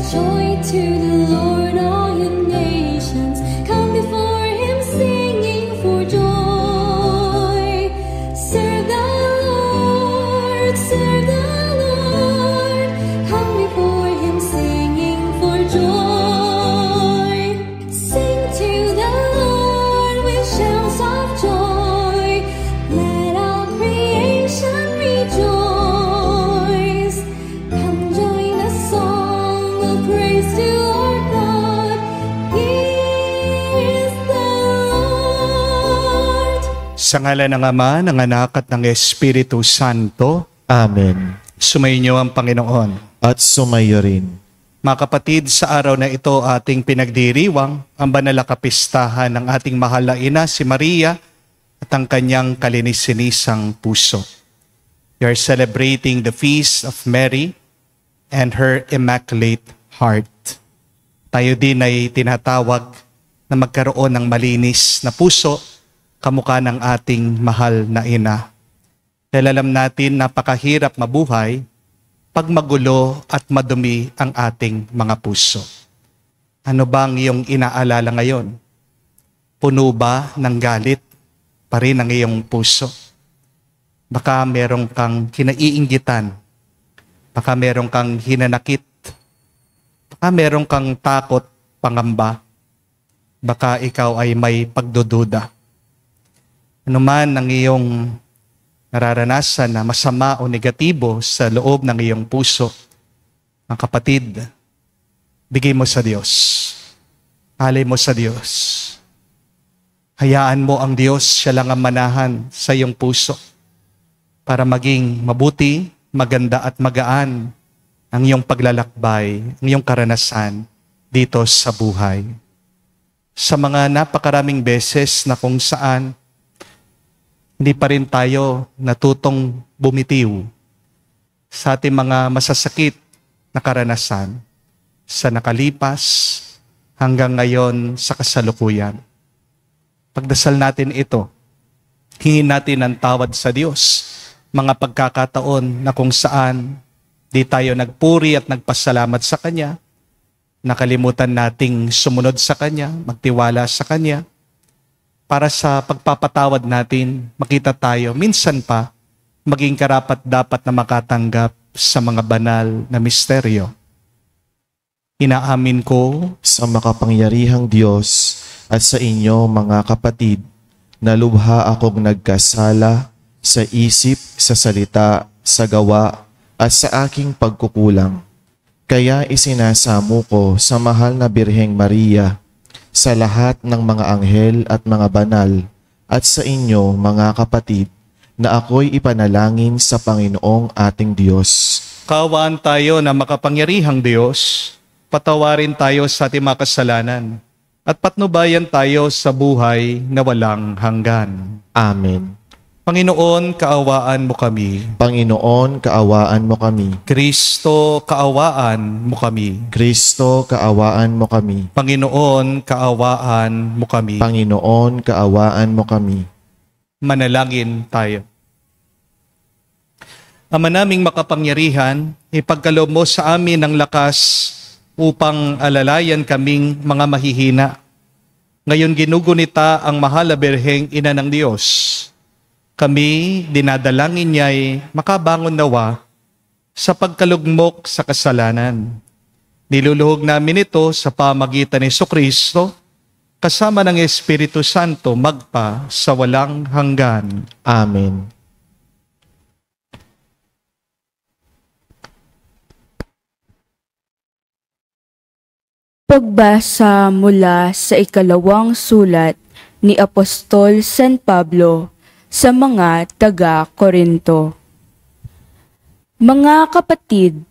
Joy to the Lord, all you nations. Come before him singing for joy. Serve the Lord, serve the Lord. Come before him singing for joy. Sing to the Lord with shouts of joy. Let all creation rejoice. Come join the song of praise to our God. He is the Lord. Sa ngalan ng Ama, ng Anak at ng Espiritu Santo. Amen. Sumainyo ang Panginoon. At sumayo rin. Mga kapatid, sa araw na ito ating pinagdiriwang ang banal na kapistahan ng ating mahal na ina, si Maria, at ang kanyang kalinis-sinisang puso. We are celebrating the feast of Mary and her Immaculate Heart. Tayo din ay tinatawag na magkaroon ng malinis na puso, kamukha ng ating mahal na ina. Dahil alam natin napakahirap mabuhay pag magulo at madumi ang ating mga puso. Ano bang iyong inaalala ngayon? Puno ba ng galit pa rin ang iyong puso? Baka merong kang kinaiinggitan. Baka merong kang hinanakit. Baka merong kang takot, pangamba. Baka ikaw ay may pagdududa. Ano man ang iyong nararanasan na masama o negatibo sa loob ng iyong puso, mga kapatid, bigay mo sa Diyos. Alay mo sa Diyos. Hayaan mo ang Diyos, siya lang ang manahan sa iyong puso para maging mabuti, maganda at magaan ang iyong paglalakbay, ang iyong karanasan dito sa buhay. Sa mga napakaraming beses na kung saan hindi pa rin tayo natutong bumitiw sa ating mga masasakit na karanasan sa nakalipas hanggang ngayon sa kasalukuyan. Pagdasal natin ito, hingin natin ang tawad sa Diyos, mga pagkakataon na kung saan di tayo nagpuri at nagpasalamat sa Kanya, nakalimutan nating sumunod sa Kanya, magtiwala sa Kanya. Para sa pagpapatawad natin, makita tayo minsan pa maging karapat-dapat na makatanggap sa mga banal na misteryo. Inaamin ko Sa makapangyarihang Diyos at sa inyo mga kapatid, na lubha akong nagkasala sa isip, sa salita, sa gawa, at sa aking pagkukulang. Kaya isinasamo ko sa mahal na Birheng Maria, sa lahat ng mga anghel at mga banal, at sa inyo mga kapatid, na ako'y ipanalangin sa Panginoong ating Diyos. kaawaan tayo na makapangyarihang Diyos, patawarin tayo sa ating mga kasalanan, at patnubayan tayo sa buhay na walang hanggan. Amen. Panginoon, kaawaan mo kami. Panginoon, kaawaan mo kami. Kristo, kaawaan mo kami. Kristo, kaawaan mo kami. Panginoon, kaawaan mo kami. Panginoon, kaawaan mo kami. Manalangin tayo. Ama naming makapangyarihan, ipagkaloob mo sa amin ang lakas upang alalayan kaming mga mahihina. Ngayon ginugunita ang mahal na Birheng Ina ng Diyos. Kami dinadalangin niya'y makabangon nawa sa pagkalugmok sa kasalanan. Niluluhog namin ito sa pamagitan ni Jesucristo kasama ng Espiritu Santo magpa sa walang hanggan. Amen. Pagbasa mula sa ikalawang sulat ni Apostol San Pablo sa mga taga-Korinto. Mga kapatid,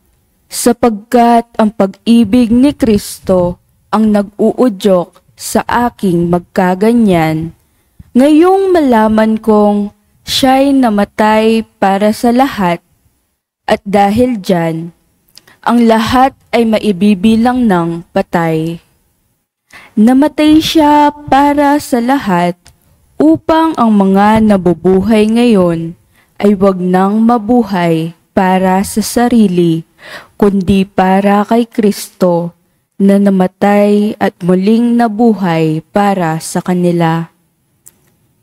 sapagkat ang pag-ibig ni Kristo ang nag-uudyok sa aking magkaganyan, ngayong malaman kong siya'y namatay para sa lahat, at dahil diyan, ang lahat ay maibibilang ng patay. Namatay siya para sa lahat upang ang mga nabubuhay ngayon ay wag nang mabuhay para sa sarili, kundi para kay Kristo na namatay at muling nabuhay para sa kanila.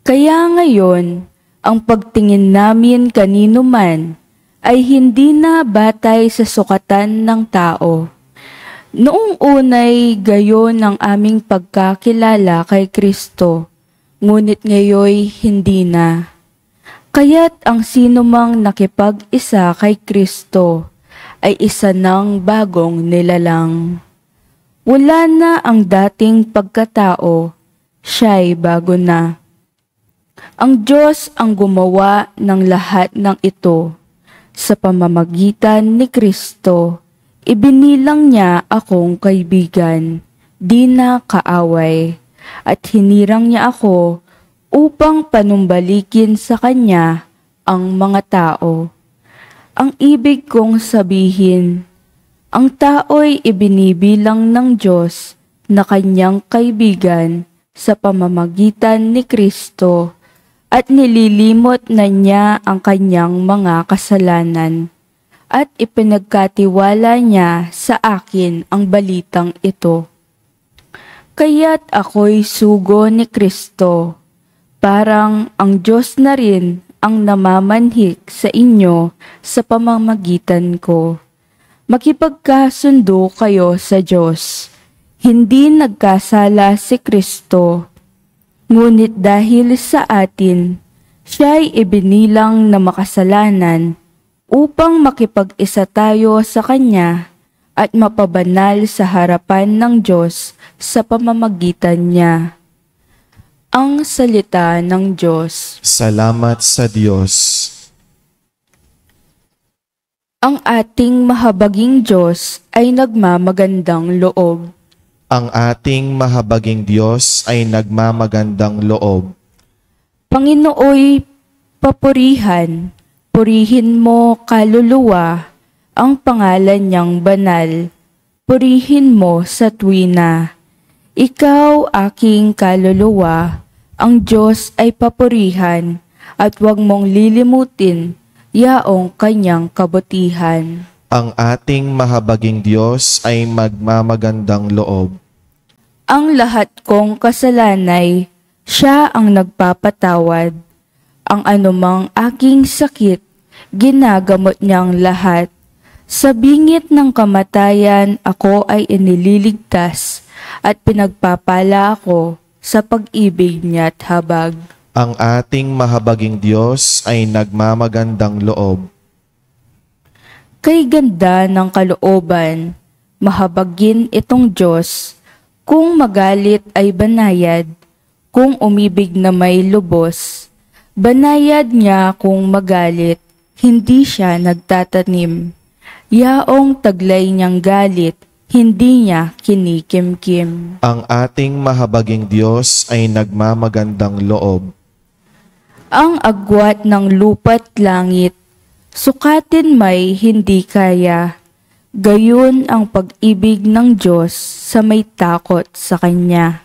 Kaya ngayon, ang pagtingin namin kanino man ay hindi na batay sa sukatan ng tao. Noong unay gayon ang aming pagkakilala kay Kristo, ngunit ngayoy hindi na. Kaya't ang sinumang nakipag-isa kay Kristo ay isa ng bagong nilalang. Wala na ang dating pagkatao, siya'y bago na. Ang Diyos ang gumawa ng lahat ng ito. Sa pamamagitan ni Kristo, ibinilang niya akong kaibigan, di na kaaway, at hinirang niya ako upang panumbalikin sa Kanya ang mga tao. Ang ibig kong sabihin, ang tao'y ibinibilang ng Diyos na Kanyang kaibigan sa pamamagitan ni Kristo at nililimot na niya ang kanyang mga kasalanan at ipinagkatiwala niya sa akin ang balitang ito. Kaya't ako'y sugo ni Kristo, parang ang Diyos na rin ang namamanhik sa inyo sa pamamagitan ko. Makipagkasundo kayo sa Diyos. Hindi nagkasala si Kristo, ngunit dahil sa atin, siya'y ibinilang na makasalanan upang makipag-isa tayo sa Kanya at mapabanal sa harapan ng Diyos sa pamamagitan niya. Ang salita ng Diyos. Salamat sa Diyos. Ang ating mahabaging Diyos ay nagmamagandang loob. Ang ating mahabaging Diyos ay nagmamagandang loob. Panginooy papurihan, purihin mo kaluluwa, ang pangalan niyang banal, purihin mo sa tuwina. Ikaw aking kaluluwa, ang Diyos ay papurihan, at huwag mong lilimutin, yaong kanyang kabutihan. Ang ating mahabaging Diyos ay magmamagandang loob. Ang lahat kong kasalanay, siya ang nagpapatawad. Ang anumang aking sakit, ginagamot niyang lahat. Sa bingit ng kamatayan, ako ay inililigtas at pinagpapala ako sa pag-ibig niya't habag. Ang ating mahabaging Diyos ay nagmamagandang loob. Kay ganda ng kalooban, mahabagin itong Diyos. Kung magalit ay banayad, kung umibig na may lubos. Banayad niya kung magalit, hindi siya nagtatanim. Yaong taglay niyang galit, hindi niya kinikimkim. Ang ating mahabaging Diyos ay nagmamagandang loob. Ang agwat ng lupa't langit, sukatin may hindi kaya. Gayon ang pag-ibig ng Diyos sa may takot sa Kanya.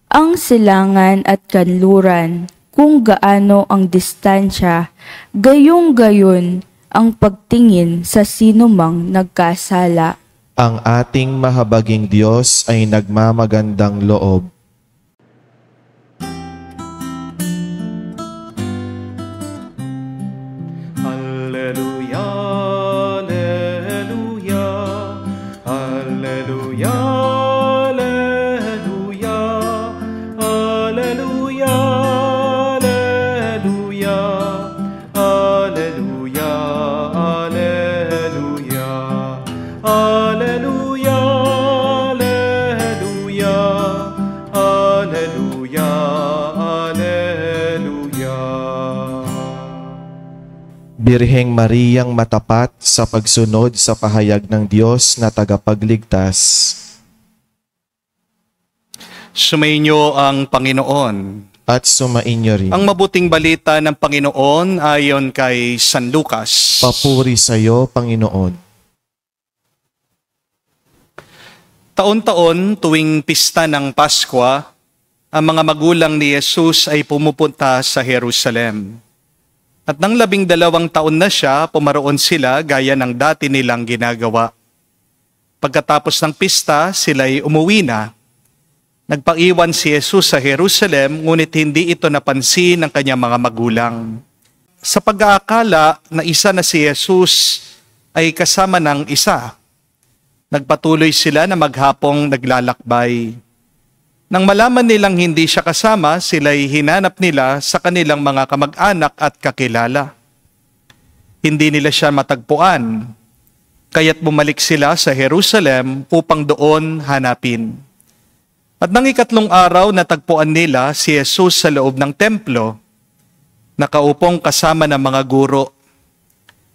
Ang silangan at kanluran, kung gaano ang distansya, gayong-gayon ang pagtingin sa sinumang nagkasala. Ang ating mahabaging Diyos ay nagmamagandang loob. Alleluia, alleluia, alleluia, alleluia, alleluia, alleluia, alleluia, alleluia, alleluia, alleluia, alleluia, alleluia. Birheng Mariyang matapat sa pagsunod sa pahayag ng Diyos na tagapagligtas. Sumainyo ang Panginoon. At sumainyo rin. Ang mabuting balita ng Panginoon ayon kay San Lucas. Papuri sa iyo, Panginoon. Taon-taon tuwing pista ng Paskwa, ang mga magulang ni Jesus ay pumupunta sa Jerusalem. At nang 12 taon na siya, pumaroon sila gaya ng dati nilang ginagawa. Pagkatapos ng pista, sila'y umuwi na. Nagpaiwan si Jesus sa Jerusalem, ngunit hindi ito napansin ng kanyang mga magulang. Sa pag-aakala na isa na si Jesus ay kasama ng isa, nagpatuloy sila na maghapong naglalakbay. Nang malaman nilang hindi siya kasama, sila'y hinanap nila sa kanilang mga kamag-anak at kakilala. Hindi nila siya matagpuan, kaya't bumalik sila sa Jerusalem upang doon hanapin. At nang 3 araw natagpuan nila si Jesus sa loob ng templo, nakaupong kasama ng mga guro.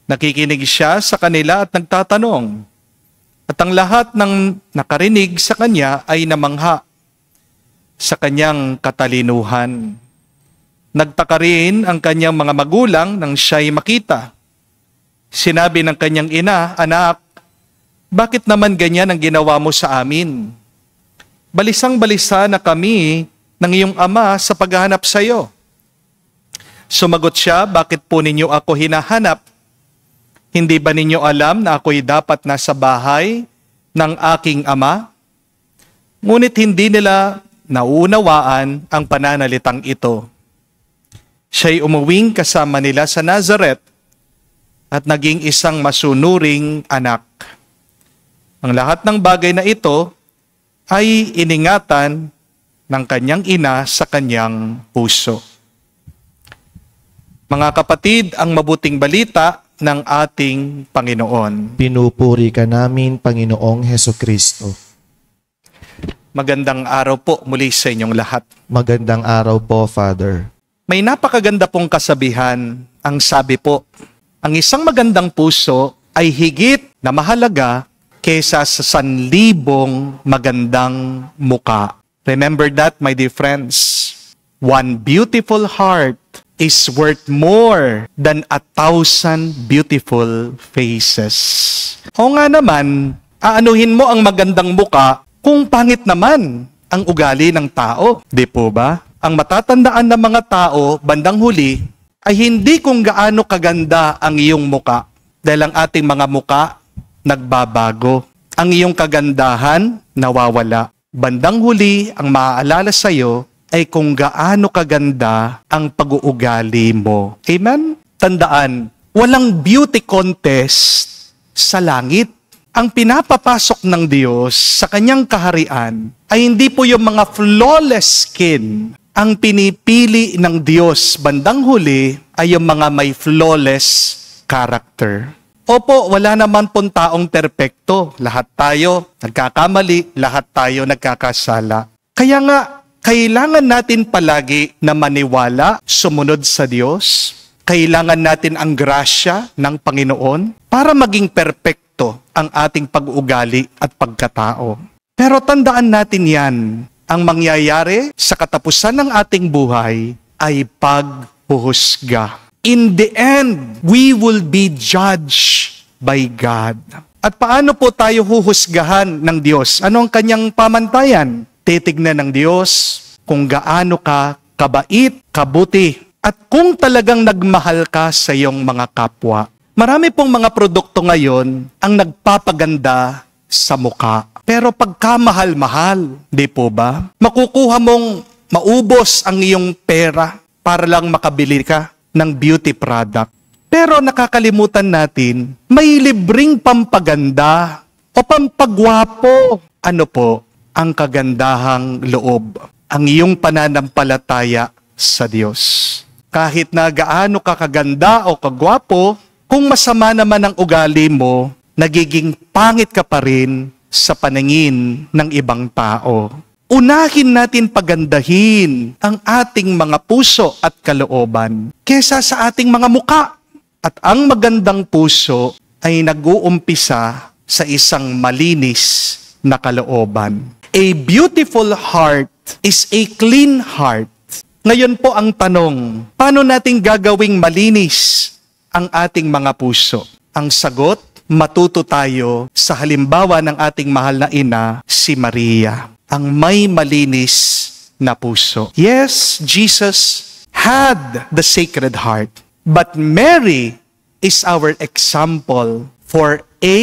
Nakikinig siya sa kanila at nagtatanong. At ang lahat ng nakarinig sa kanya ay namangha sa kanyang katalinuhan. Nagtaka rin ang kanyang mga magulang nang siya'y makita. Sinabi ng kanyang ina, "Anak, bakit naman ganyan ang ginawa mo sa amin? Balisang-balisa na kami ng iyong ama sa paghahanap sa iyo." Sumagot siya, "Bakit po ninyo ako hinahanap? Hindi ba ninyo alam na ako'y dapat nasa bahay ng aking ama?" Ngunit hindi nila nauunawaan ang pananalitang ito. Siya'y umuwing kasama nila sa Nazareth at naging isang masunuring anak. Ang lahat ng bagay na ito ay iningatan ng kanyang ina sa kanyang puso. Mga kapatid, ang mabuting balita ng ating Panginoon. Pinupuri ka namin, Panginoong Hesukristo. Magandang araw po muli sa inyong lahat. Magandang araw po, Father. May napakaganda pong kasabihan. Ang sabi po, ang isang magandang puso ay higit na mahalaga kesa sa 1,000 magandang muka. Remember that, my dear friends. One beautiful heart is worth more than 1,000 beautiful faces. O nga naman, aanuhin mo ang magandang muka kung pangit naman ang ugali ng tao, di po ba? Ang matatandaan ng mga tao, bandang huli, ay hindi kung gaano kaganda ang iyong muka. Dahil ang ating mga muka, nagbabago. Ang iyong kagandahan, nawawala. Bandang huli, ang maaalala sa iyo ay kung gaano kaganda ang pag-uugali mo. Amen? Tandaan, walang beauty contest sa langit. Ang pinapapasok ng Diyos sa kanyang kaharian ay hindi po yung mga flawless skin. Ang pinipili ng Diyos bandang huli ay yung mga may flawless character. Opo, wala naman pong taong perpekto. Lahat tayo nagkakamali, lahat tayo nagkakasala. Kaya nga, kailangan natin palagi na maniwala, sumunod sa Diyos. Kailangan natin ang grasya ng Panginoon para maging perpekto ang ating pag-uugali at pagkatao. Pero tandaan natin yan, ang mangyayari sa katapusan ng ating buhay ay paghuhusga. In the end, we will be judged by God. At paano po tayo huhusgahan ng Diyos? Ano ang kanyang pamantayan? Titignan ng Diyos kung gaano ka kabait, kabuti, at kung talagang nagmahal ka sa iyong mga kapwa. Marami pong mga produkto ngayon ang nagpapaganda sa muka. Pero pagkamahal-mahal, di po ba? Makukuha mong maubos ang iyong pera para lang makabili ka ng beauty product. Pero nakakalimutan natin, may libreng pampaganda o pampagwapo. Ano po? Ang kagandahang loob. Ang iyong pananampalataya sa Diyos. Kahit na gaano ka kaganda o kagwapo, kung masama naman ang ugali mo, nagiging pangit ka pa rin sa paningin ng ibang tao. Unahin natin pagandahin ang ating mga puso at kalooban kesa sa ating mga muka. At ang magandang puso ay nag-uumpisa sa isang malinis na kalooban. A beautiful heart is a clean heart. Ngayon po ang tanong, paano natin gagawing malinis ang ating mga puso? Ang sagot, matuto tayo sa halimbawa ng ating mahal na ina, si Maria, ang may malinis na puso. Yes, Jesus had the Sacred Heart. But Mary is our example for a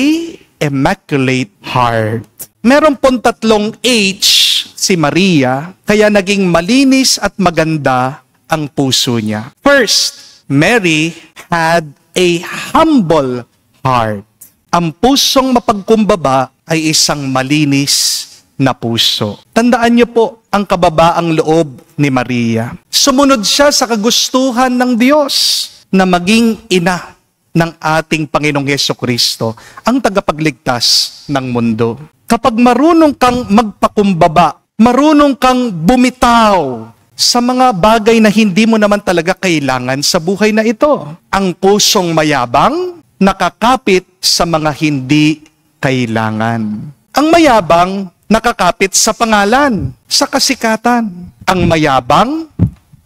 immaculate heart. Meron pong 3 H si Maria, kaya naging malinis at maganda ang puso niya. First, Mary had a humble heart. Ang pusong mapagkumbaba ay isang malinis na puso. Tandaan niyo po ang kababaang loob ni Maria. Sumunod siya sa kagustuhan ng Diyos na maging ina ng ating Panginoong Hesukristo, ang tagapagligtas ng mundo. Kapag marunong kang magpakumbaba, marunong kang bumitaw sa mga bagay na hindi mo naman talaga kailangan sa buhay na ito. Ang pusong mayabang, nakakapit sa mga hindi kailangan. Ang mayabang, nakakapit sa pangalan, sa kasikatan. Ang mayabang,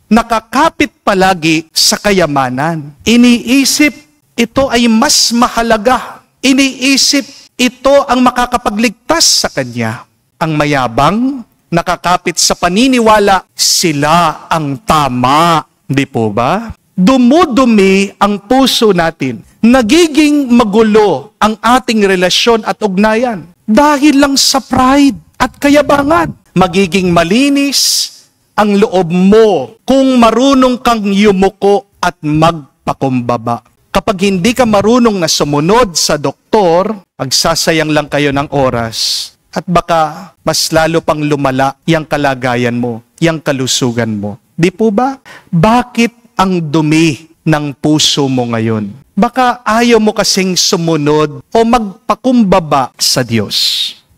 nakakapit palagi sa kayamanan. Iniisip, ito ay mas mahalaga. Iniisip, ito ang makakapagligtas sa kanya. Ang mayabang, nakakapit sa paniniwala, sila ang tama. Di po ba? Dumudumi ang puso natin. Nagiging magulo ang ating relasyon at ugnayan dahil lang sa pride at kayabangan. Magiging malinis ang loob mo kung marunong kang yumuko at magpakumbaba. Kapag hindi ka marunong na sumunod sa doktor, magsasayang lang kayo ng oras. At baka mas lalo pang lumala yung kalagayan mo, yung kalusugan mo. Di po ba? Bakit ang dumi ng puso mo ngayon? Baka ayaw mo kasing sumunod o magpakumbaba sa Diyos.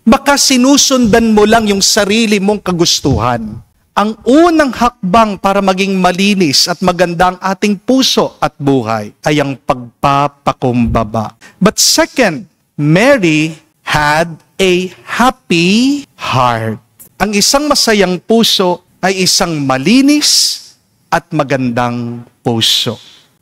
Baka sinusundan mo lang yung sarili mong kagustuhan. Ang unang hakbang para maging malinis at maganda ang ating puso at buhay ay ang pagpapakumbaba. But second, Mary had a happy heart. Ang isang masayang puso ay isang malinis at magandang puso.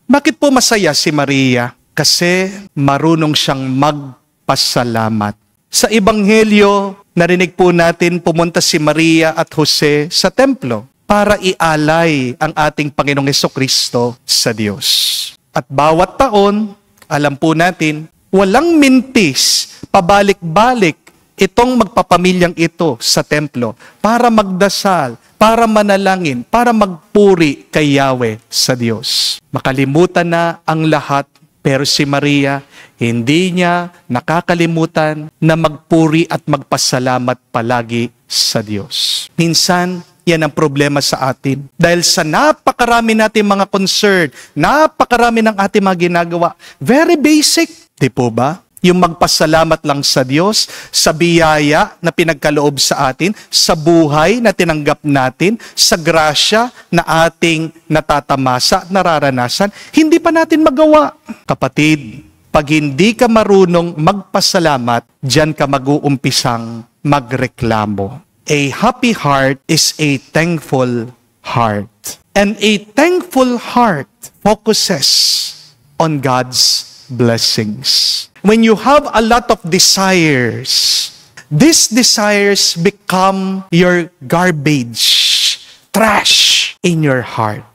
Bakit po masaya si Maria? Kasi marunong siyang magpasalamat. Sa Ebanghelyo, narinig po natin pumunta si Maria at Jose sa templo para ialay ang ating Panginoong Hesukristo sa Diyos. At bawat taon, alam po natin, walang mintis, pabalik-balik itong magpapamilyang ito sa templo para magdasal, para manalangin, para magpuri kay Yahweh sa Diyos. Makalimutan na ang lahat, pero si Maria, hindi niya nakakalimutan na magpuri at magpasalamat palagi sa Diyos. Minsan, yan ang problema sa atin. Dahil sa napakarami natin mga concern, napakarami ng ating mga ginagawa, very basic, di po ba? Yung magpasalamat lang sa Diyos, sa biyaya na pinagkaloob sa atin, sa buhay na tinanggap natin, sa grasya na ating natatamasa at nararanasan, hindi pa natin magawa. Kapatid, pag hindi ka marunong magpasalamat, diyan ka mag-uumpisang magreklamo. A happy heart is a thankful heart. And a thankful heart focuses on God's blessings. When you have a lot of desires, these desires become your garbage, trash in your heart.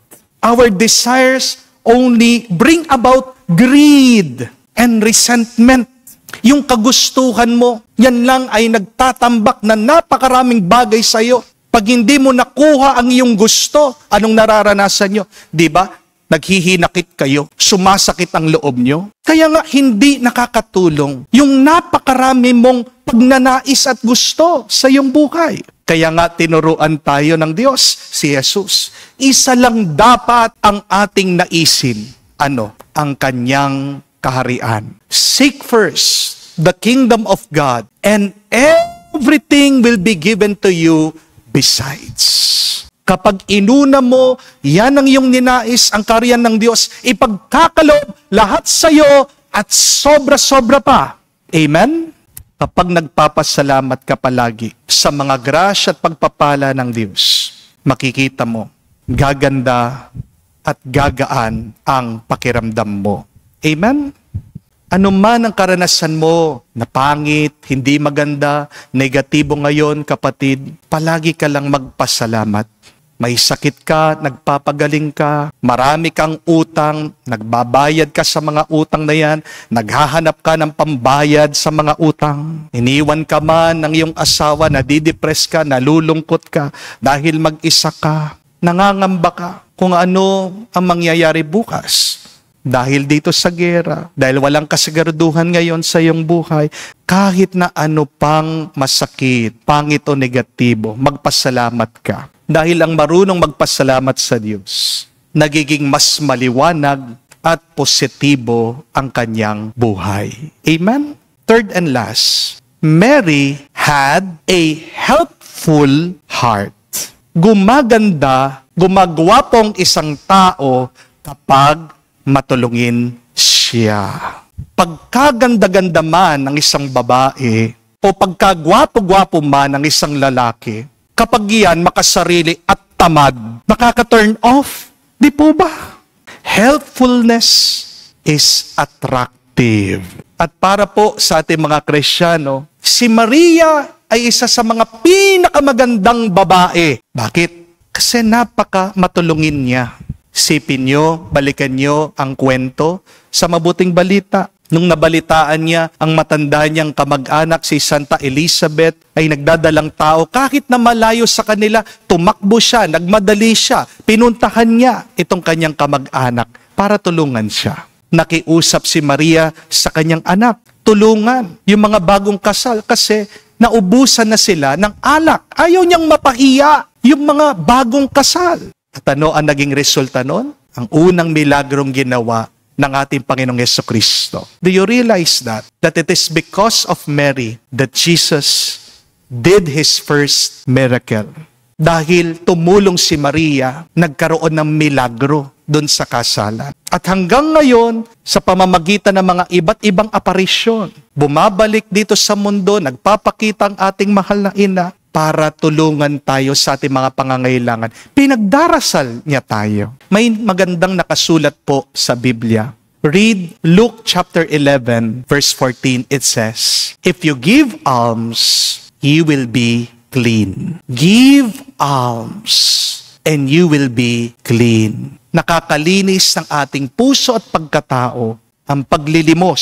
Our desires only bring about greed and resentment. Yung kagustuhan mo, yan lang ay nagtatambak na napakaraming bagay sa iyo. Pag hindi mo nakuha ang iyong gusto, anong nararanasan nyo? Diba? Naghihinakit kayo, sumasakit ang loob nyo. Kaya nga hindi nakakatulong yung napakarami mong pagnanais at gusto sa iyong buhay. Kaya nga tinuruan tayo ng Diyos, si Jesus. Isa lang dapat ang ating naisin. Ano? Ang kanyang kaharian. Seek first the kingdom of God and everything will be given to you besides. Kapag inuna mo, yan ang iyong ninais, ang kaharian ng Diyos, ipagkakaloob lahat sa iyo at sobra-sobra pa. Amen? Kapag nagpapasalamat ka palagi sa mga grasya at pagpapala ng Diyos, makikita mo, gaganda at gagaan ang pakiramdam mo. Amen? Ano man ang karanasan mo na pangit, hindi maganda, negatibo ngayon, kapatid, palagi ka lang magpasalamat. May sakit ka, nagpapagaling ka, marami kang utang, nagbabayad ka sa mga utang na yan, naghahanap ka ng pambayad sa mga utang. Iniwan ka man ng iyong asawa, nadidepress ka, nalulungkot ka, dahil mag-isa ka, nangangamba ka kung ano ang mangyayari bukas. Dahil dito sa gera, dahil walang kasiguraduhan ngayon sa iyong buhay, kahit na ano pang masakit, pangit o negatibo, magpasalamat ka. Dahil ang marunong magpasalamat sa Diyos, nagiging mas maliwanag at positibo ang kanyang buhay. Amen? Third and last, Mary had a helpful heart. Gumaganda, gumagwapong isang tao kapag matulungin siya. Pagkaganda-ganda man ng isang babae o pagkagwapo-gwapo man ng isang lalaki, kapag iyan makasarili at tamad, nakaka-turn off. Di po ba? Helpfulness is attractive. At para po sa ating mga Kristiyano, si Maria ay isa sa mga pinakamagandang babae. Bakit? Kasi napaka matulungin niya. Sipin nyo, balikan nyo ang kwento sa Mabuting Balita. Nung nabalitaan niya ang matanda niyang kamag-anak si Santa Elizabeth ay nagdadalang tao, kahit na malayo sa kanila, tumakbo siya, nagmadali siya, pinuntahan niya itong kanyang kamag-anak para tulungan siya. Nakiusap si Maria sa kanyang anak, tulungan yung mga bagong kasal kasi naubusan na sila ng alak. Ayaw niyang mapahiya yung mga bagong kasal. At ano ang naging resulta nun? Ang unang milagrong ginawa ng ating Panginoong Jesucristo. Do you realize that? That it is because of Mary that Jesus did His first miracle. Dahil tumulong si Maria, nagkaroon ng milagro doon sa kasalan. At hanggang ngayon, sa pamamagitan ng mga iba't ibang aparisyon, bumabalik dito sa mundo, nagpapakita ang ating mahal na ina, para tulungan tayo sa ating mga pangangailangan. Pinagdarasal niya tayo. May magandang nakasulat po sa Biblia. Read Luke chapter 11, verse 14. It says, "If you give alms, you will be clean. Give alms, and you will be clean." Nakakalinis ng ating puso at pagkatao ang paglilimos,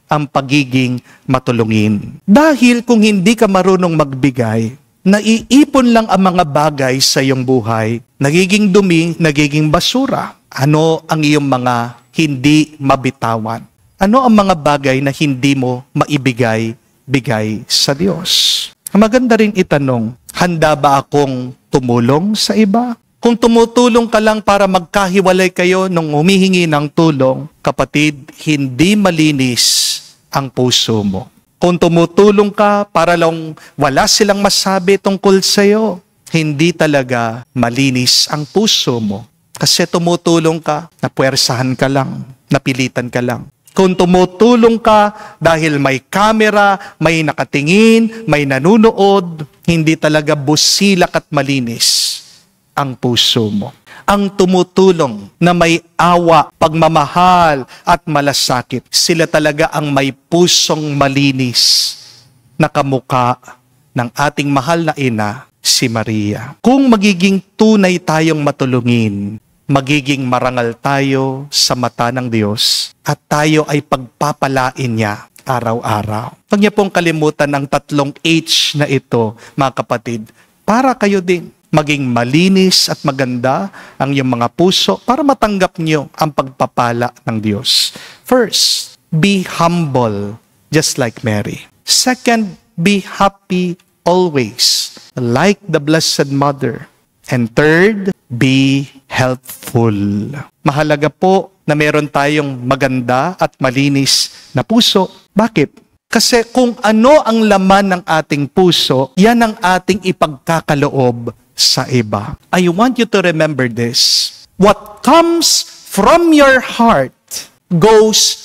ang pagiging matulungin. Dahil kung hindi ka marunong magbigay, naiipon lang ang mga bagay sa iyong buhay, nagiging dumi, nagiging basura. Ano ang iyong mga hindi mabitawan? Ano ang mga bagay na hindi mo maibigay sa Diyos? Maganda rin itanong, handa ba akong tumulong sa iba? Kung tumutulong ka lang para magkahiwalay kayo nung humihingi ng tulong, kapatid, hindi malinis ang puso mo. Kung tumutulong ka para lang wala silang masabi tungkol sa'yo, hindi talaga malinis ang puso mo. Kasi tumutulong ka, napuwersahan ka lang, napilitan ka lang. Kung tumutulong ka dahil may kamera, may nakatingin, may nanunood, hindi talaga busilak at malinis ang puso mo. Ang tumutulong na may awa, pagmamahal at malasakit, sila talaga ang may pusong malinis na kamukha ng ating mahal na ina, si Maria. Kung magiging tunay tayong matulungin, magiging marangal tayo sa mata ng Diyos at tayo ay pagpapalain niya araw-araw. Huwag niyo pong kalimutan ang 3 H na ito, mga kapatid, para kayo din maging malinis at maganda ang iyong mga puso para matanggap niyo ang pagpapala ng Diyos. First, be humble, just like Mary. Second, be happy always, like the Blessed Mother. And third, be helpful. Mahalaga po na meron tayong maganda at malinis na puso. Bakit? Kasi kung ano ang laman ng ating puso, yan ang ating ipagkakaloob sa iba. I want you to remember this. What comes from your heart goes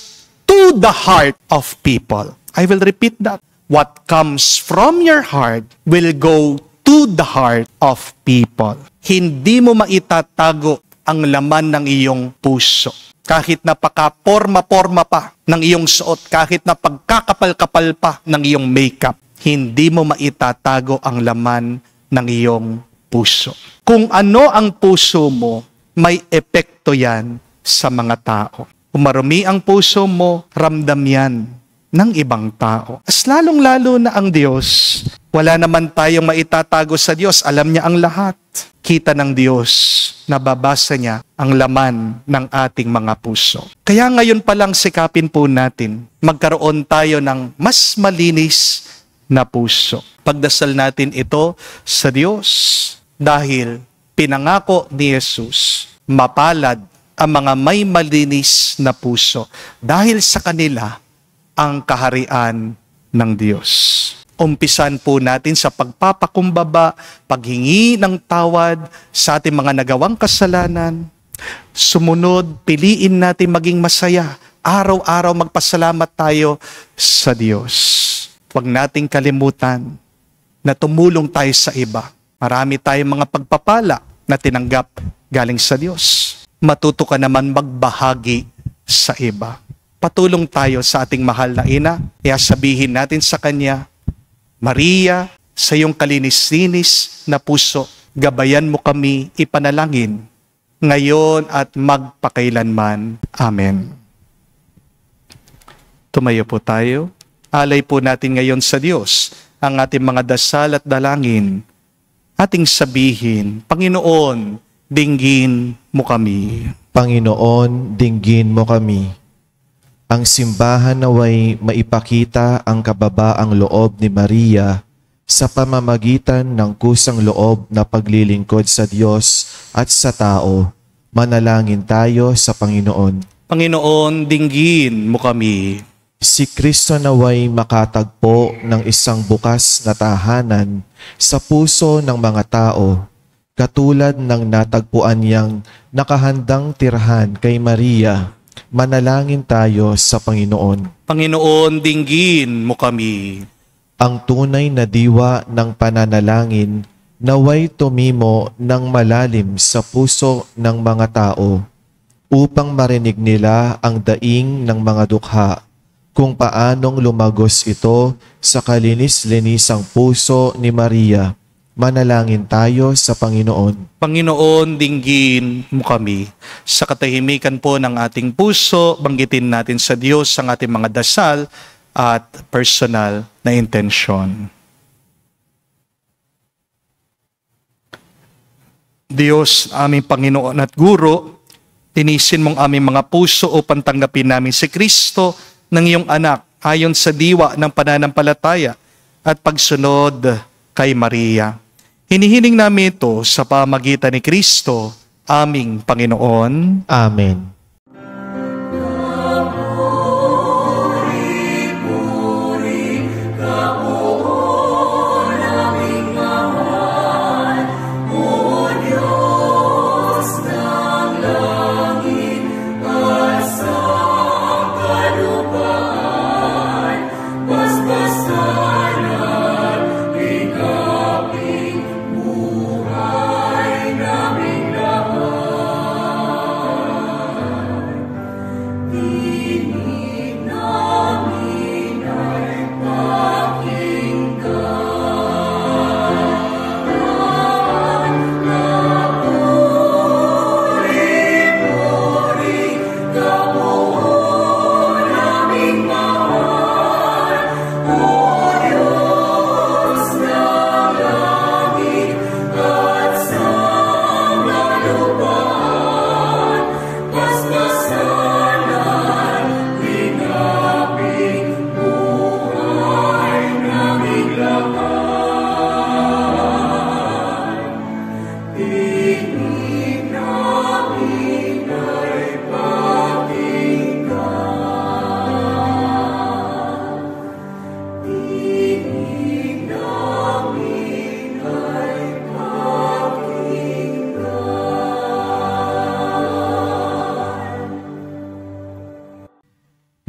to the heart of people. I will repeat that. What comes from your heart will go to the heart of people. Hindi mo maitatago ang laman ng iyong puso. Kahit napaka-porma-porma pa ng iyong suot, kahit na pagkakapal-kapal pa ng iyong makeup, hindi mo maitatago ang laman ng iyong puso. Kung ano ang puso mo, may epekto yan sa mga tao. Kung marumi ang puso mo, ramdam yan ng ibang tao. As lalong-lalo na ang Diyos, wala naman tayong maitatago sa Diyos. Alam niya ang lahat. Kita ng Diyos, nababasa niya ang laman ng ating mga puso. Kaya ngayon pa lang sikapin po natin, magkaroon tayo ng mas malinis na puso. Pagdasal natin ito sa Diyos dahil pinangako ni Jesus, mapalad ang mga may malinis na puso dahil sa kanila ang kaharian ng Diyos. Umpisan po natin sa pagpapakumbaba, paghingi ng tawad sa ating mga nagawang kasalanan. Sumunod, piliin natin maging masaya. Araw-araw magpasalamat tayo sa Diyos. Huwag nating kalimutan na tumulong tayo sa iba. Marami tayong mga pagpapala na tinanggap galing sa Diyos. Matuto ka naman magbahagi sa iba. Patulong tayo sa ating mahal na ina. Kaya sabihin natin sa kanya, Maria, sa iyong kalinis-linis na puso, gabayan mo kami ipanalangin ngayon at magpakailanman. Amen. Tumayo po tayo. Alay po natin ngayon sa Diyos ang ating mga dasal at dalangin. Ating sabihin, Panginoon, dinggin mo kami. Panginoon, dinggin mo kami. Ang simbahan naway maipakita ang kababaang loob ni Maria sa pamamagitan ng kusang loob na paglilingkod sa Diyos at sa tao. Manalangin tayo sa Panginoon. Panginoon, dinggin mo kami. Si Kristo naway makatagpo ng isang bukas na tahanan sa puso ng mga tao, katulad ng natagpuan niyang nakahandang tirhan kay Maria. Manalangin tayo sa Panginoon. Panginoon, dinggin mo kami. Ang tunay na diwa ng pananalangin naway tumimo ng malalim sa puso ng mga tao upang marinig nila ang daing ng mga dukha kung paanong lumagos ito sa kalinis-linisang puso ni Maria. Manalangin tayo sa Panginoon. Panginoon, dinggin mo kami. Sa katahimikan po ng ating puso, banggitin natin sa Diyos ang ating mga dasal at personal na intensyon. Diyos, aming Panginoon at Guro, tinisin mong aming mga puso upang tanggapin namin si Kristo ng iyong anak ayon sa diwa ng pananampalataya at pagsunod kay Maria. Hinihiling namin ito sa pamagitan ni Kristo, aming Panginoon. Amen.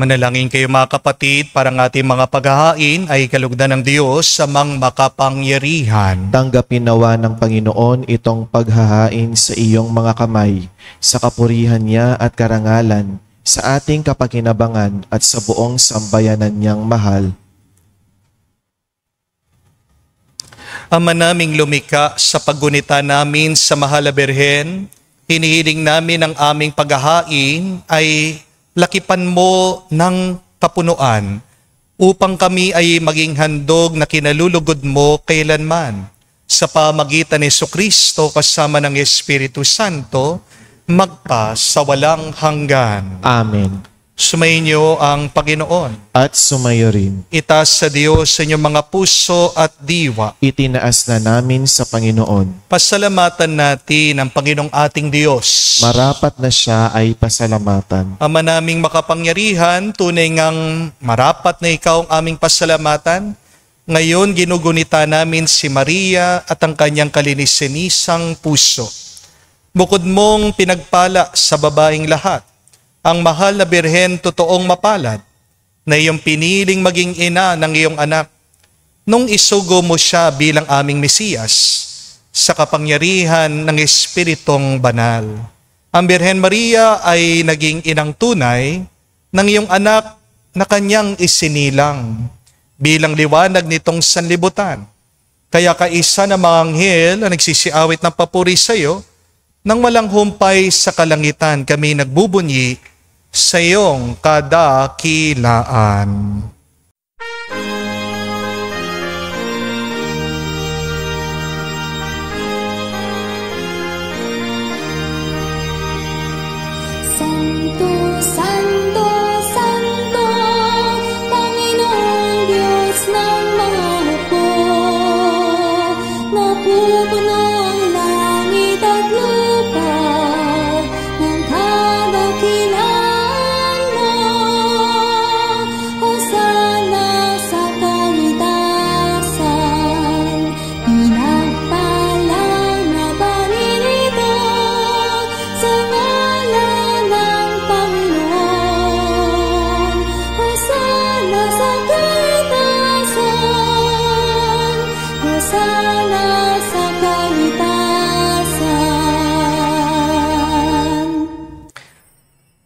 Manalangin kayo mga kapatid para ng ating mga paghahain ay kalugdan ng Diyos sa mang makapangyarihan. Tanggapin nawa ng Panginoon itong paghahain sa iyong mga kamay, sa kapurihan niya at karangalan, sa ating kapakinabangan at sa buong sambayanan niyang mahal. Ama naming lumika, sa paggunita namin sa Mahal na Birhen, hinihiling namin ang aming paghahain ay lakipan mo ng kapunuan upang kami ay maging handog na kinalulugod mo kailanman. Sa pamagitan ni Jesucristo kasama ng Espiritu Santo, magpa sa walang hanggan. Amen. Sumainyo ang Panginoon. At sumayo rin. Itaas sa Diyos sa inyong mga puso at diwa. Itinaas na namin sa Panginoon. Pasalamatan natin ang Panginoong ating Diyos. Marapat na siya ay pasalamatan. Ama naming makapangyarihan, tunay ngang marapat na ikaw ang aming pasalamatan. Ngayon, ginugunita namin si Maria at ang kanyang kalinis-sinisang puso. Bukod mong pinagpala sa babaeng lahat, ang Mahal na Birhen totoong mapalad na iyong piniling maging ina ng iyong anak nung isugo mo siya bilang aming Mesiyas sa kapangyarihan ng Espiritong Banal. Ang Birhen Maria ay naging inang tunay ng iyong anak na kanyang isinilang bilang liwanag nitong sanlibutan. Kaya kaisa ng mga anghel na nagsisiawit ng papuri sa iyo, nang walang humpay sa kalangitan kami nagbubunyi sa iyong kadakilaan. Santo, Santo, Santo, Panginoong Diyos ng mga hukbo, napupuno ang langit at lupa ng kadakilaan mo. Hosana sa kaitasan, pinagpalang na paninito sa ngalan ng Panginoon. Hosana sa kaitasan, Hosana sa kaitasan.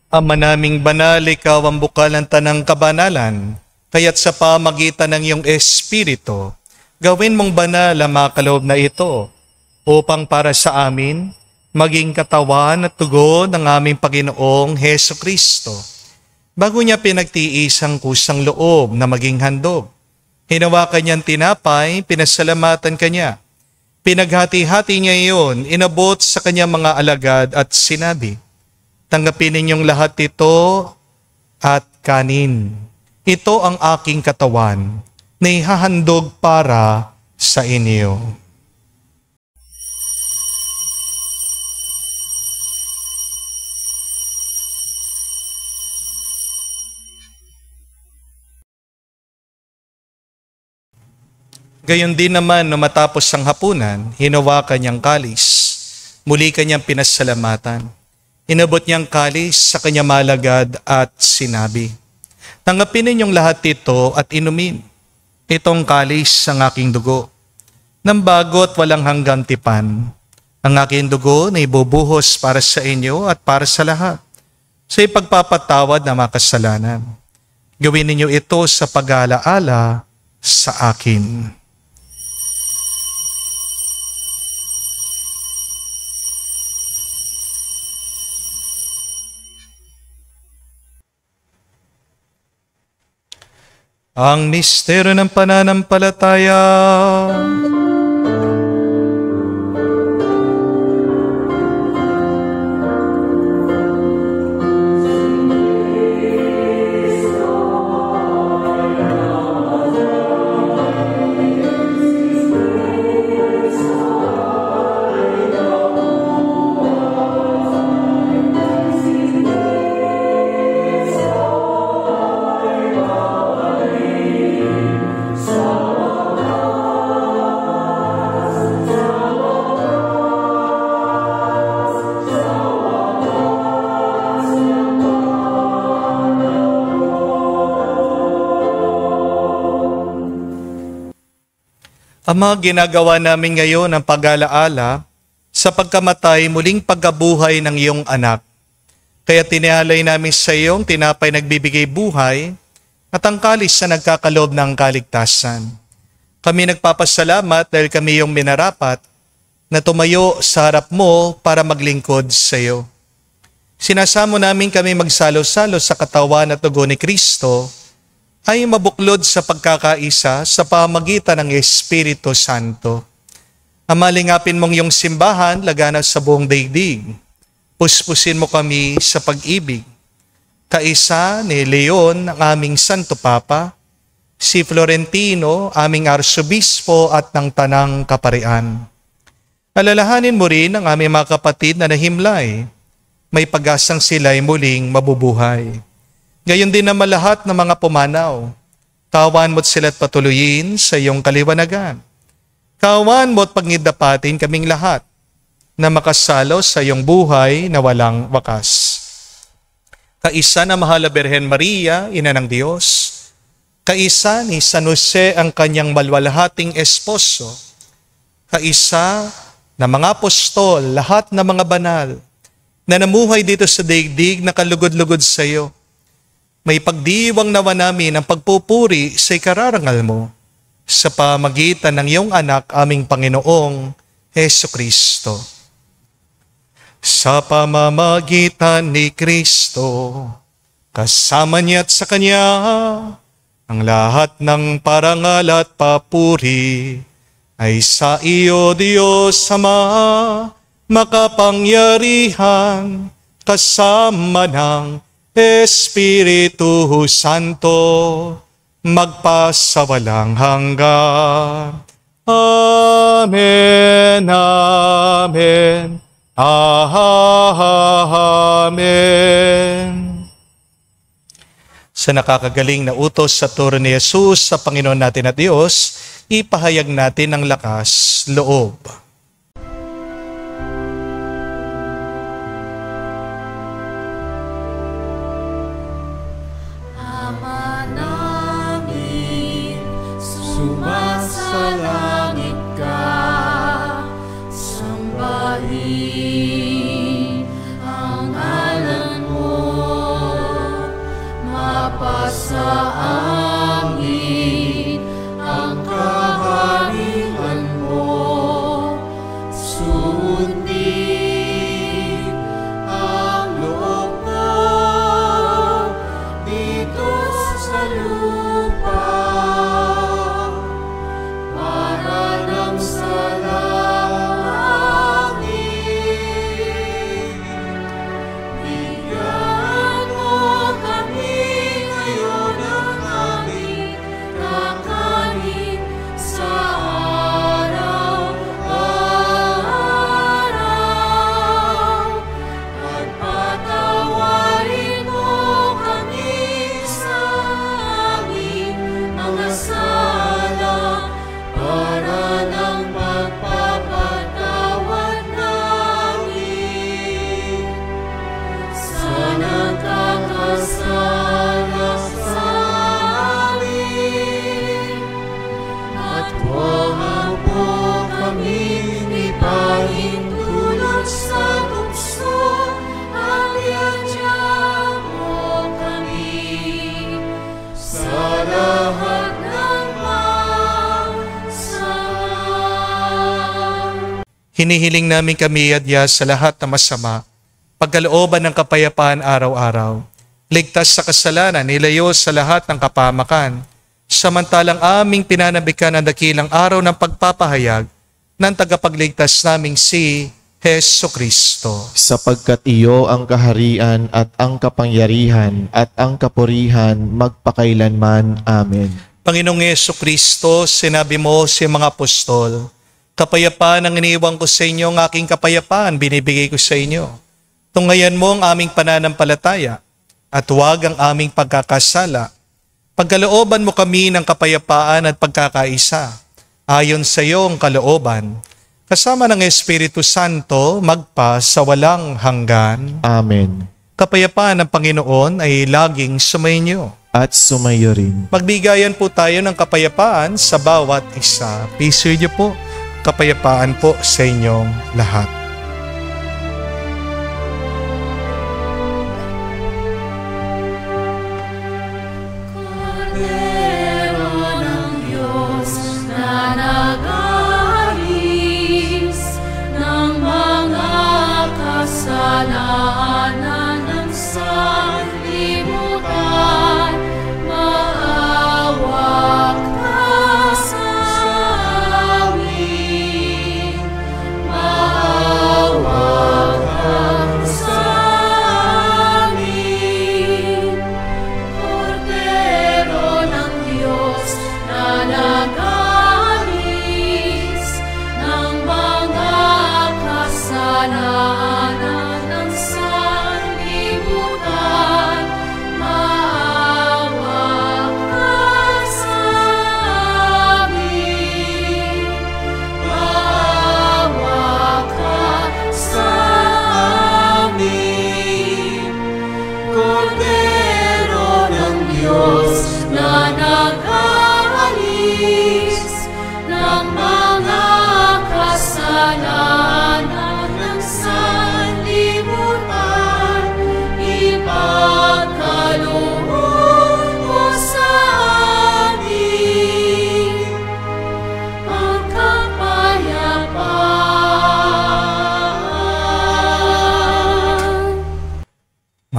Ama naming banal, ikaw ang bukal ng tanang kabanalan, kaya't sa pamagitan ng iyong Espiritu, gawin mong banal ang mga kaloob na ito, upang para sa amin, maging katawan at tugon ng aming Panginoong Heso Kristo. Bago niya pinagtiis ang kusang loob na maging handog, hinawakan niyang tinapay, pinasalamatan kanya. Pinaghati-hati niya iyon, inabot sa kanyang mga alagad at sinabi, "Tanggapin ninyong lahat ito at kanin. Ito ang aking katawan na ihahandog para sa inyo." Gayon din naman, nung matapos ang hapunan, hinawakan niyang kalis. Muli kanyang pinasalamatan. Inabot niyang kalis sa kanyang malagad at sinabi, "Tanggapin ninyong lahat ito at inumin. Itong kalis ang aking dugo, ng bago at walang hanggang tipan. Ang aking dugo na ibubuhos para sa inyo at para sa lahat, sa ipagpapatawad ng mga kasalanan. Gawin ninyo ito sa pag-aalaala sa akin." Ang misteryo ng pananampalataya. Ama, ginagawa namin ngayon ang pag-alaala sa pagkamatay muling pagkabuhay ng iyong anak. Kaya tinihalay namin sa iyong tinapay nagbibigay buhay at ang kalis na nagkakaloob ng kaligtasan. Kami nagpapasalamat dahil kami yung minarapat na tumayo sa harap mo para maglingkod sa iyo. Sinasamo namin kami magsalo-salo sa katawan at dugo ni Kristo ay mabuklod sa pagkakaisa sa pamagitan ng Espiritu Santo. Amalingapin mong yung simbahan laganap sa buong daigdig. Puspusin mo kami sa pag-ibig. Kaisa ni Leon, ang aming Santo Papa, si Florentino, aming Arsobispo at ng Tanang Kaparian. Alalahanin mo rin ang aming mga kapatid na nahimlay. May pag-asang sila'y muling mabubuhay. Gayon din naman lahat ng mga pumanaw. Kawan mo't sila't patuloyin sa iyong kaliwanagan. Kawan mo't pagnidapatin kaming lahat na makasalo sa iyong buhay na walang wakas. Kaisa na mahal na Birhen Maria, Ina ng Diyos, kaisa ni San Jose ang kanyang malwalhating esposo, kaisa na mga apostol, lahat na mga banal, na namuhay dito sa daigdig na kalugod-lugod sa iyo. May pagdiwang nawa namin ang pagpupuri sa ikararangal mo sa pamagitan ng iyong anak, aming Panginoong Hesukristo. Sa pamamagitan ni Kristo, kasama niya at sa Kanya, ang lahat ng parangal at papuri ay sa iyo, Diyos Ama, makapangyarihan, kasama ng Espiritu Santo, magpasawalang hanggan. Amen, Amen, Amen. Sa nakakagaling na utos sa turo ni Jesus sa Panginoon natin at Diyos, ipahayag natin ang lakas loob. Ama namin, sumasalangit ka, sambahin ang ngalan mo, mapasa amin ang kaharian mo, sundin ang loob mo dito sa lupa, para lang sa langit. Bigyan mo kami ngayon ng aming kakanin sa araw-araw, at patawarin mo kami sa aming mga sala, para ng pagpapatawad namin sa nagkakasala sa amin. At huwag mo kami ipahintulot sa tukso, at iadya mo kami sa lahat ng masama. Hinihiling namin kami adya sa lahat na masama, pagkalooban ng kapayapaan araw-araw, ligtas sa kasalanan, nilayo sa lahat ng kapamakan, samantalang aming pinanabikan ang dakilang araw ng pagpapahayag ng tagapagligtas naming si Hesukristo. Sapagkat iyo ang kaharian at ang kapangyarihan at ang kapurihan magpakailanman. Amen. Panginoong Hesukristo, sinabi mo sa mga apostol, kapayapaan ang iniiwan ko sa inyo, ang aking kapayapaan binibigay ko sa inyo. Tunghayan mo ang aming pananampalataya at huwag ang aming pagkakasala. Pagkalooban mo kami ng kapayapaan at pagkakaisa, ayon sa iyong kalooban, kasama ng Espiritu Santo, magpa sa walang hanggan. Amen. Kapayapaan ng Panginoon ay laging sumainyo. At sumayo rin. Magbigayan po tayo ng kapayapaan sa bawat isa. Piso niyo po, kapayapaan po sa inyong lahat. Kordero ng Diyos na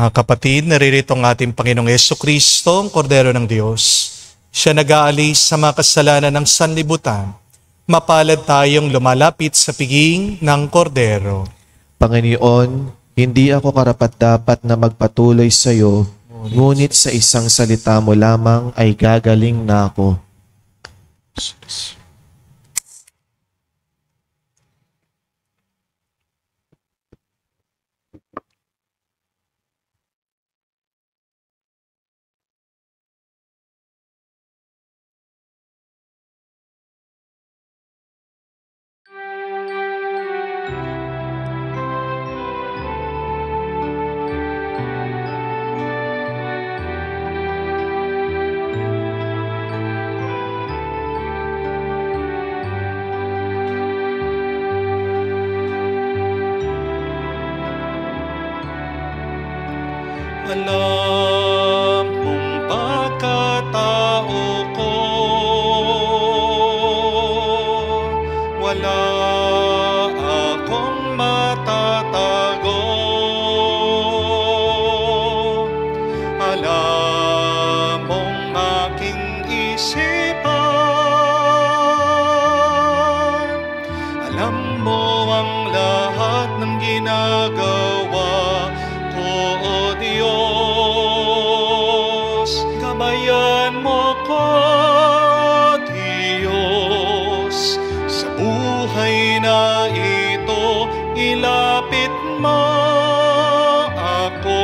Mga kapatid, naririto ang ating Panginoong Jesucristo, ang Kordero ng Diyos. Siya nag-aalis sa mga kasalanan ng sanlibutan. Mapalad tayong lumalapit sa piging ng Kordero. Panginoon, hindi ako karapat-dapat na magpatuloy sa iyo, ngunit sa isang salita mo lamang ay gagaling na ako. Alam mong pagkatao ko, wala akong matatago. Alam mong aking isipan, alam mo ang lahat ng ginagawa ko, O Diyos. Gabayan mo ko, Diyos, sa buhay na ito. Ilapit mo ako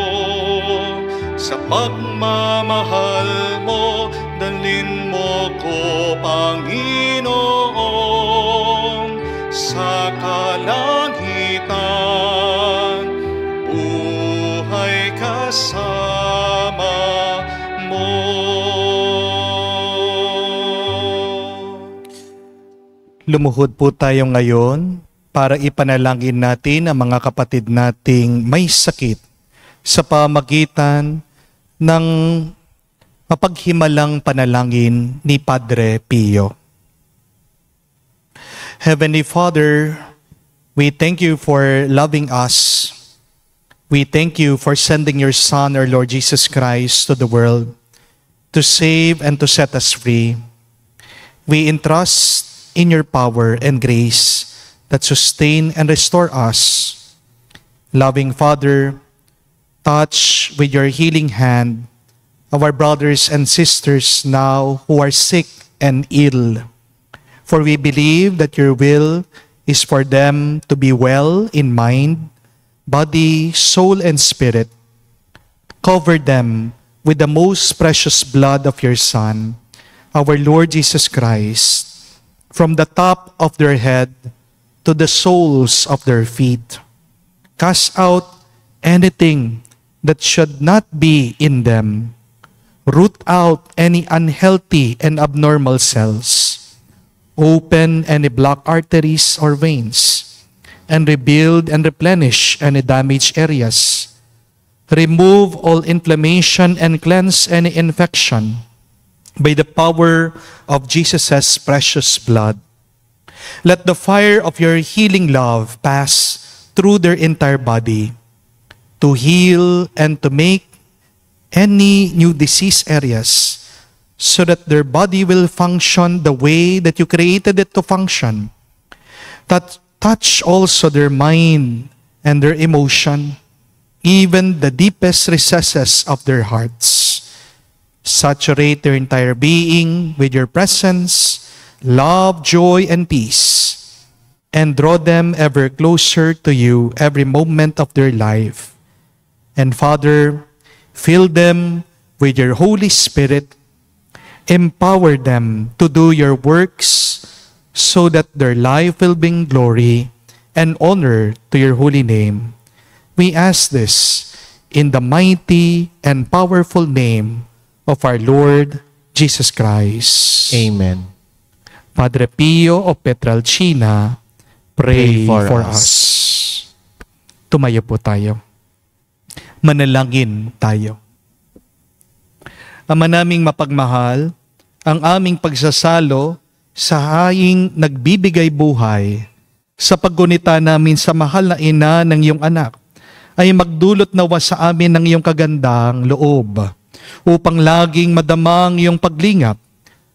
sa pagmamahal mo. Dalhin mo ko, Panginoon, sa kalangitan. Buhay kasama mo. Lumuhod po tayo ngayon para ipanalangin natin ang mga kapatid nating may sakit sa pamagitan ng mapaghimalang panalangin ni Padre Pio. Heavenly Father, we thank you for loving us. We thank you for sending your Son, our Lord Jesus Christ, to the world to save and to set us free. We entrust in your power and grace that sustain and restore us. Loving Father, touch with your healing hand our brothers and sisters now who are sick and ill. For we believe that your will is for them to be well in mind, body, soul, and spirit. Cover them with the most precious blood of your Son, our Lord Jesus Christ, from the top of their head to the soles of their feet. Cast out anything that should not be in them. Root out any unhealthy and abnormal cells. Open any blocked arteries or veins, and rebuild and replenish any damaged areas. Remove all inflammation and cleanse any infection by the power of Jesus' precious blood. Let the fire of your healing love pass through their entire body to heal and to make any new disease areas so that their body will function the way that you created it to function. That touch also their mind and their emotion, even the deepest recesses of their hearts. Saturate their entire being with your presence, love, joy, and peace, and draw them ever closer to you every moment of their life. And Father, fill them with your Holy Spirit. Empower them to do your works so that their life will bring glory and honor to your holy name. We ask this in the mighty and powerful name of our Lord Jesus Christ. Amen. Padre Pio of Petralcina, pray for us. Tumayo po tayo. Manalangin tayo. Ama naming mapagmahal, ang aming pagsasalo sa haying nagbibigay buhay sa paggunita namin sa mahal na ina ng iyong anak, ay magdulot nawa sa amin ng iyong kagandang loob, upang laging madamang iyong paglingap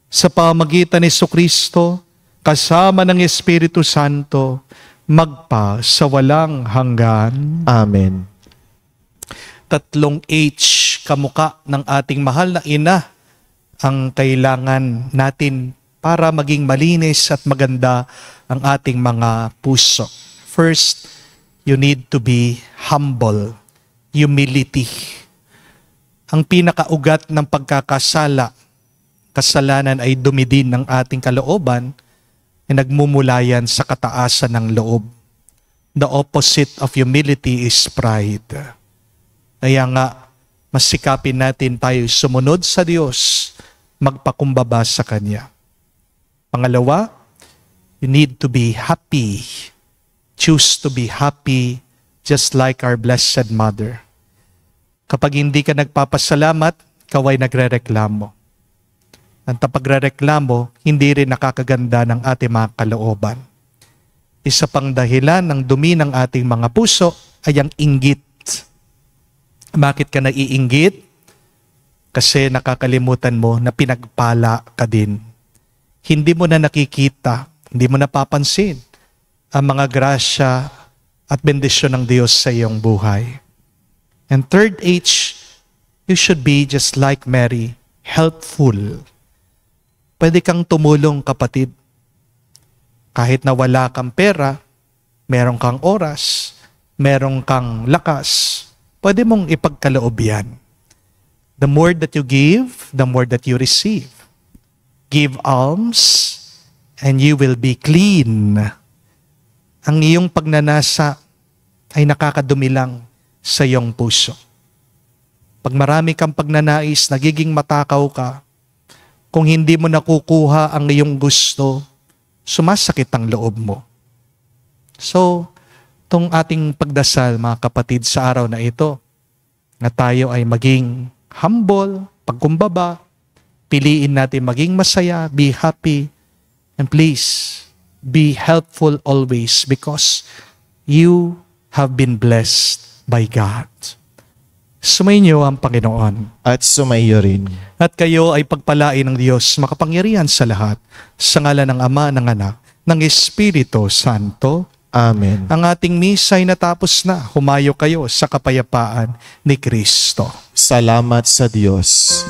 sa pamagitan ni Jesucristo, kasama ng Espiritu Santo, magpa sa walang hanggan. Amen. 3 H, kamuka ng ating mahal na ina, ang kailangan natin para maging malinis at maganda ang ating mga puso. First, you need to be humble, humility. Ang pinakaugat ng kasalanan ay dumidin ng ating kalooban, ay nagmumula yan sa kataasan ng loob. The opposite of humility is pride. Kaya nga, masikapin natin tayo sumunod sa Diyos, magpakumbaba sa Kanya. Pangalawa, you need to be happy. Choose to be happy just like our Blessed Mother. Kapag hindi ka nagpapasalamat, ikaw ay nagrereklamo. Ang pagrereklamo, hindi rin nakakaganda ng ating mga kalooban. Isa pang dahilan ng dumi ng ating mga puso ay ang inggit. Bakit ka naiinggit? Kasi nakakalimutan mo na pinagpala ka din. Hindi mo na nakikita, hindi mo napapansin ang mga grasya at bendisyon ng Diyos sa iyong buhay. And third H, you should be just like Mary, helpful. Pwede kang tumulong, kapatid. Kahit na wala kang pera, meron kang oras, meron kang lakas, pwede mong ipagkaloob yan. The more that you give, the more that you receive. Give alms, and you will be clean. Ang iyong pagnanasa ay nakakadumi lang sa iyong puso. Pag marami kang pagnanais, nagiging matakaw ka. Kung hindi mo nakukuha ang iyong gusto, sumasakit ang loob mo. So, itong ating pagdasal, mga kapatid, sa araw na ito, na tayo ay maging humble, pagkumbaba, piliin natin maging masaya, be happy, and please, be helpful always because you have been blessed by God. Sumainyo ang Panginoon. At sumaiyo rin. At kayo ay pagpalain ng Diyos makapangyarihan sa lahat, sa ngalan ng Ama, ng Anak, ng Espiritu Santo. Amen. Ang ating misa ay natapos na. Humayo kayo sa kapayapaan ni Kristo. Salamat sa Diyos.